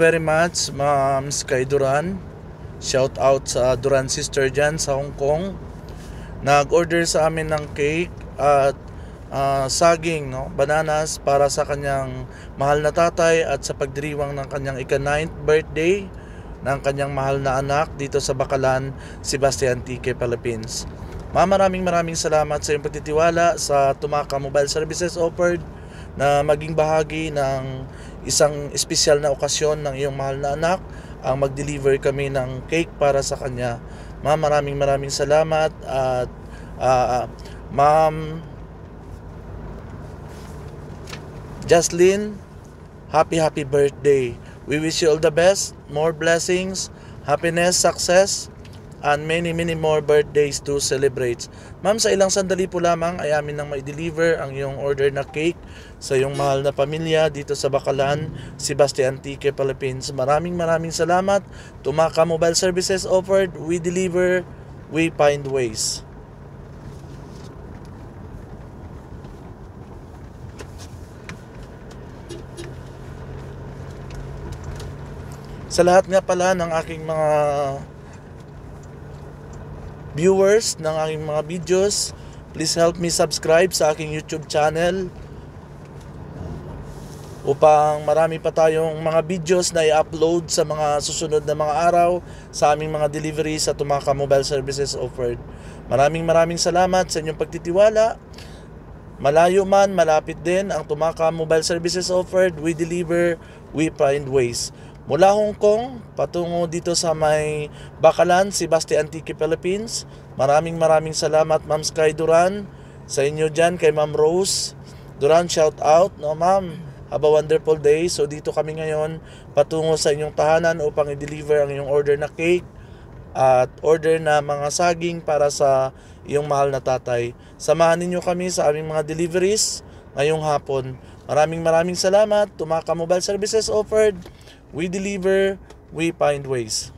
Very much, Ma'am Sky Duran. Shout out sa Duran Sister dyan sa Hong Kong. Nag-order sa amin ng cake at saging, no? Bananas para sa kanyang mahal na tatay at sa pagdiriwang ng kanyang ika-9th birthday ng kanyang mahal na anak dito sa Bakalan, Sebastian Tique, Philippines. Ma'am, maraming salamat sa iyong pagtitiwala sa Tumaka Mobile Services offered na maging bahagi ng isang espesyal na okasyon ng iyong mahal na anak ang mag-deliver kami ng cake para sa kanya. Ma'am, maraming salamat at Ma'am Jocelyn, happy birthday. We wish you all the best, more blessings, happiness, success, and many more birthdays to celebrate. Ma'am, sa ilang sandali po lamang ay amin nang mai-deliver ang iyong order na cake sa iyong mahal na pamilya dito sa Bakalan, Sebastian Tique, Philippines. Maraming salamat. Tumaka Mobile Services offered, we deliver, we find ways. Sa lahat nga pala ng aking mga viewers ng aking mga videos, please help me subscribe sa aking YouTube channel upang marami pa tayong mga videos na i-upload sa mga susunod na mga araw sa aming mga delivery sa Tumaka Mobile Services offered. Maraming salamat sa inyong pagtitiwala. Malayo man, malapit din ang Tumaka Mobile Services offered, we deliver, we find ways. Mula Hong Kong, patungo dito sa may Bakalan, Sebastian Tique, Philippines. Maraming salamat, Ma'am Sky Duran. Sa inyo dyan, kay Ma'am Rose Duran, shout out. No, Ma'am, have a wonderful day. So dito kami ngayon, patungo sa inyong tahanan upang i-deliver ang iyong order na cake at order na mga saging para sa iyong mahal na tatay. Samahan ninyo kami sa aming mga deliveries ngayong hapon. Maraming salamat. Tumaka Mobile Services offered, we deliver, we find ways.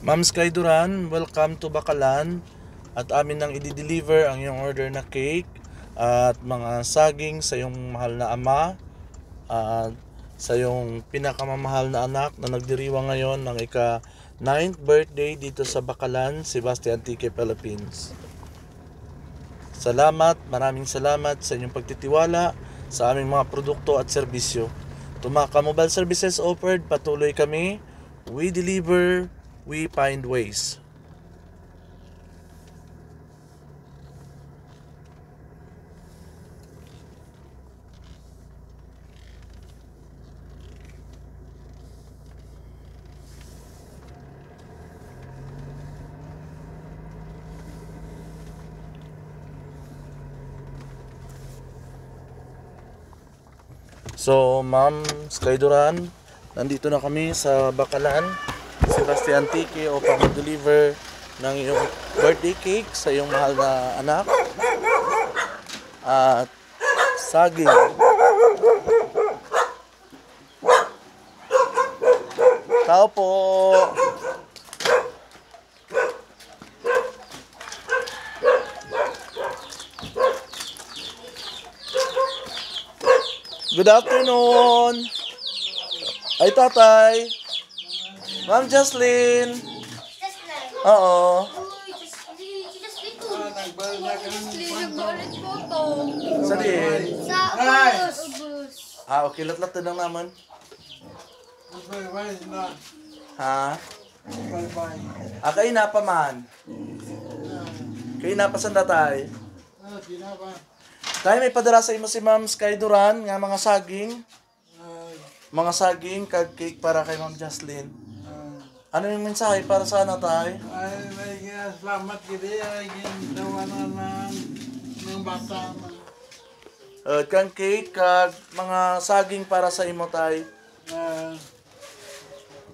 Ma'am Sky Duran, welcome to Bakalan. At amin nang i-deliver ang iyong order na cake at mga saging sa iyong mahal na ama at sa iyong pinakamamahal na anak na nagdiriwang ngayon ng ika-9th birthday dito sa Bakalan, Sebastian Tique, Philippines. Maraming salamat sa inyong pagtitiwala sa aming mga produkto at serbisyo. Tumaka Mobile Services offered, patuloy kami, we deliver, we find ways. So, Ma'am Sky Duran, nandito na kami sa Bakalan, Sebastian Tique upang mag-deliver ng iyong birthday cake sa iyong mahal na anak at saging. Tao po! Good afternoon! Ay, tatay! Ma'am Jocelyn! Oo. Salin? Sa ubus. Okay. Lat-lat na lang naman. Ha? Kain na pa man. Kain na pa sanda tay. Tayo may padala sa imo si Ma'am Sky Duran nga mga saging. Mga saging kag cake para kay Ma'am Jocelyn. Ano yung mensahe para sa ana tay? Ay, salamat gidi ay gindawa na ng bata. Kang cake kag mga saging para sa imo tay.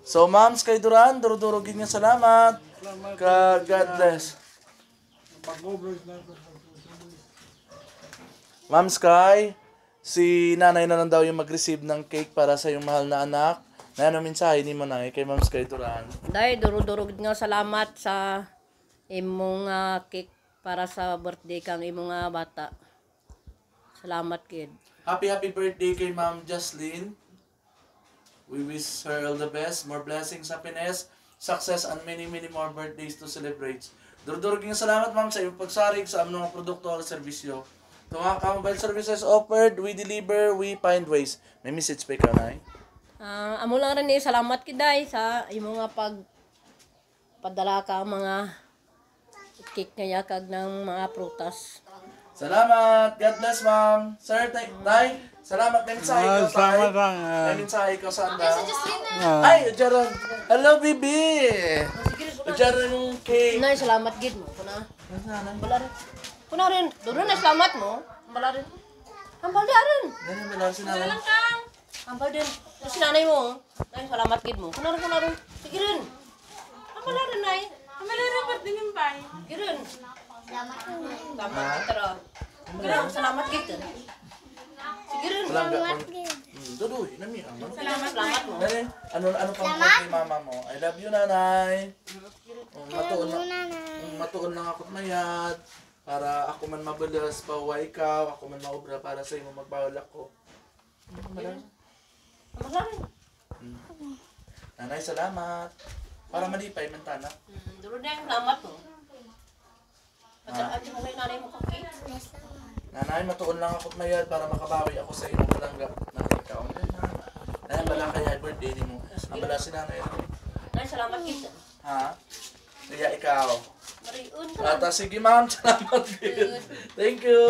So Ma'am Sky Duran, duro-duro gid nga salamat. Kag God bless. Ma'am Sky, si nanay na lang daw yung mag-receive ng cake para sa iyong mahal na anak. Na ano mensahe ni mo na kay Ma'am Sky Duran? Dahil duro-duro nga salamat sa imong cake para sa birthday kang imong bata. Salamat kid. Happy birthday kay Ma'am Jocelyn. We wish her all the best, more blessings, happiness, success, and many more birthdays to celebrate. Duruging salamat ma'am sa iyong pagsarig sa aming mga produkto at serbisyo. Ito nga ka-mobile services offered, we deliver, we find ways. May message pa ikaw na Amo lang rin salamat kiday sa imong nga padala ka mga cake nga yakag ng mga prutas. Salamat! God bless, ma'am! Sir, tay, salamat din sa ikaw, tay. Salamat lang. Namin sa ikaw, sanda. Ay, Jaron! Hello, bibi! Jaron yung cake. Nay, salamat gid mo. Bala rin. Kuna rin. Doon na salamat mo. Bala rin. Hambal di rin. Ganun ba lang sinanay? Hambal din. Yung sinanay mo. Nay, salamat gid mo. Kuna rin. Sige rin. Hambal rin, nay. Hambal rin. Ba't din yung bay? Sige rin. Salamat. Tara. Salamat gid. Sige rin. Salamat gid. Duduy, nami. Salamat mo. Nanay, ano pang kay mama mo? I love you, nanay. Matuon lang ako't mayad. Para ako man mabalas, bawa ikaw. Ako man maubra para sa imo magbawal ako. Nanay, salamat. Para malipay, mantana. Duro na yung salamat mo. At mo kayo nanay mo kaki. Nanay, matuon lang ako't mayad para makabawi ako sa imo malangga na ikaw. Nanay, bala kaya birthday ni mo. Ang bala si nanay. Nay, salamat kita. Ha? Kaya ikaw. Mariun. Sige ma'am, salamat. Thank you.